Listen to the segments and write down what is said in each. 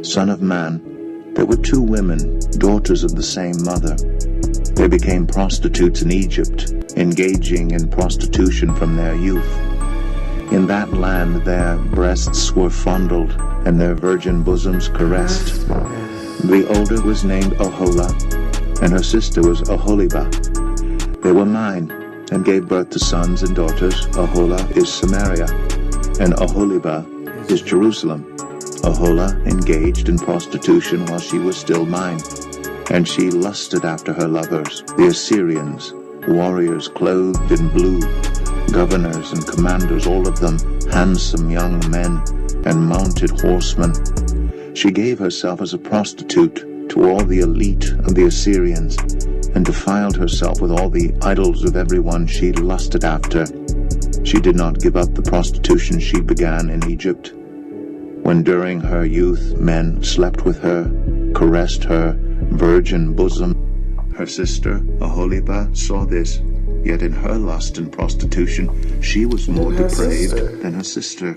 "Son of man, there were two women, daughters of the same mother. They became prostitutes in Egypt, engaging in prostitution from their youth. In that land their breasts were fondled, and their virgin bosoms caressed. The older was named Oholah, and her sister was Oholibah. They were mine, and gave birth to sons and daughters. Oholah is Samaria, and Oholibah is Jerusalem. Oholah engaged in prostitution while she was still mine, and she lusted after her lovers, the Assyrians, warriors clothed in blue, governors and commanders, all of them handsome young men and mounted horsemen. She gave herself as a prostitute to all the elite of the Assyrians, and defiled herself with all the idols of everyone she lusted after. She did not give up the prostitution she began in Egypt, when during her youth men slept with her, caressed her virgin bosom. Her sister Oholibah saw this, yet in her lust and prostitution she was more depraved than her sister.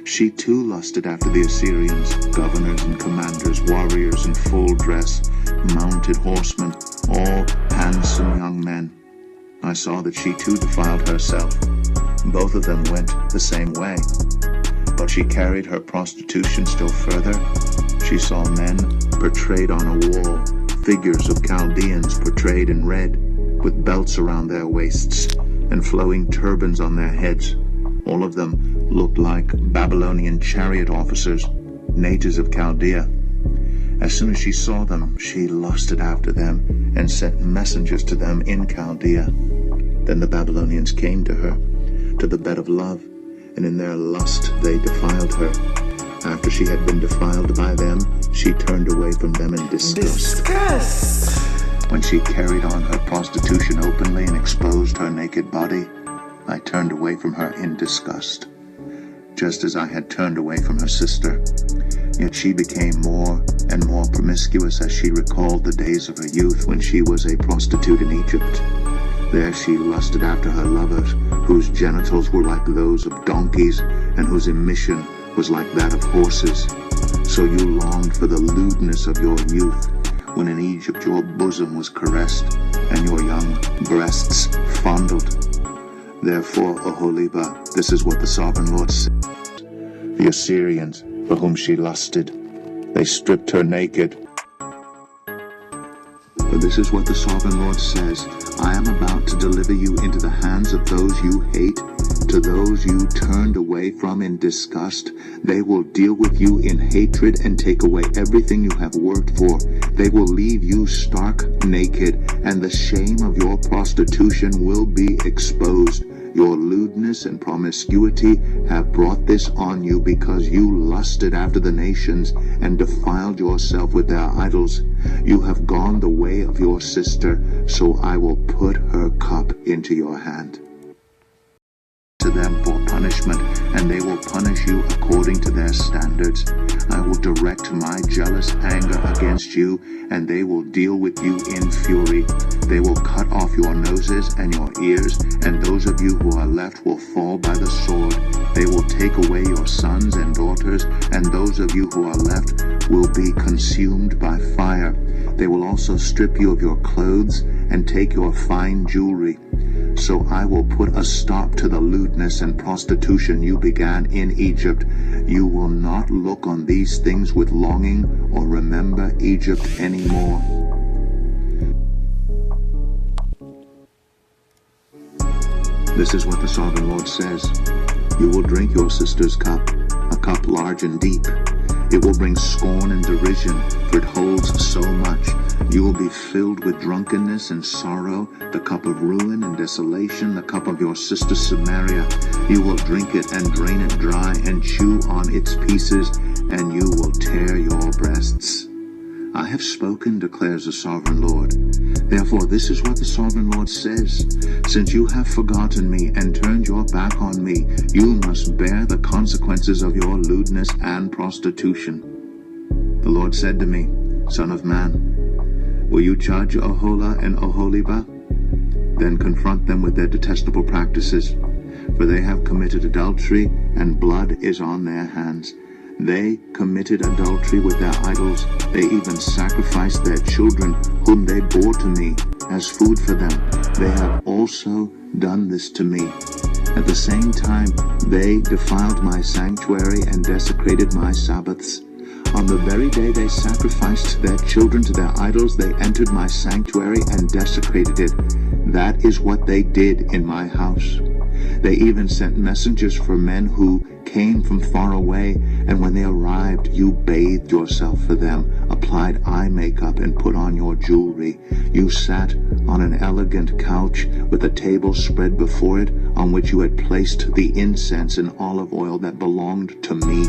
She too lusted after the Assyrians, governors and commanders, warriors in full dress, mounted horsemen, all handsome young men. I saw that she too defiled herself. Both of them went the same way. But she carried her prostitution still further. She saw men portrayed on a wall, figures of Chaldeans portrayed in red, with belts around their waists and flowing turbans on their heads. All of them looked like Babylonian chariot officers, natives of Chaldea. As soon as she saw them, she lusted after them and sent messengers to them in Chaldea. Then the Babylonians came to her, to the bed of love, and in their lust they defiled her. After she had been defiled by them, she turned away from them in disgust. When she carried on her prostitution openly and exposed her naked body, I turned away from her in disgust, just as I had turned away from her sister. Yet she became more and more promiscuous as she recalled the days of her youth when she was a prostitute in Egypt. There she lusted after her lovers, whose genitals were like those of donkeys, and whose emission was like that of horses. So you longed for the lewdness of your youth, when in Egypt your bosom was caressed, and your young breasts fondled. Therefore, Oholibah, this is what the Sovereign Lord says. The Assyrians, for whom she lusted, they stripped her naked. For this is what the Sovereign Lord says, I am about to deliver you into the hands of those you hate, to those you turned away from in disgust. They will deal with you in hatred and take away everything you have worked for. They will leave you stark naked, and the shame of your prostitution will be exposed. Your lewdness and promiscuity have brought this on you because you lusted after the nations and defiled yourself with their idols. You have gone the way of your sister, so I will put her cup into your hand. To them for punishment, and they will punish you according to their standards. I will direct my jealous anger against you, and they will deal with you in fury. They will cut off your noses and your ears, and those of you who are left will fall by the sword. They will take away your sons and daughters, and those of you who are left will be consumed by fire. They will also strip you of your clothes and take your fine jewelry. So I will put a stop to the lewdness and prostitution you began in Egypt. You will not look on these things with longing or remember Egypt anymore. This is what the Sovereign Lord says. You will drink your sister's cup, a cup large and deep. It will bring scorn and derision, for it holds so much. You will be filled with drunkenness and sorrow, the cup of ruin and desolation, the cup of your sister Samaria. You will drink it and drain it dry and chew on its pieces, and you will tear your breasts. I have spoken, declares the Sovereign Lord. Therefore, this is what the Sovereign Lord says. Since you have forgotten me and turned your back on me, you must bear the consequences of your lewdness and prostitution. The Lord said to me, Son of man, will you judge Oholah and Oholibah? Then confront them with their detestable practices, for they have committed adultery, and blood is on their hands. They committed adultery with their idols. They even sacrificed their children, whom they bore to me, as food for them. They have also done this to me. At the same time, they defiled my sanctuary and desecrated my Sabbaths. On the very day they sacrificed their children to their idols, they entered my sanctuary and desecrated it. That is what they did in my house. They even sent messengers for men who came from far away, and when they arrived, you bathed yourself for them, applied eye makeup, and put on your jewelry. You sat on an elegant couch with a table spread before it, on which you had placed the incense and olive oil that belonged to me.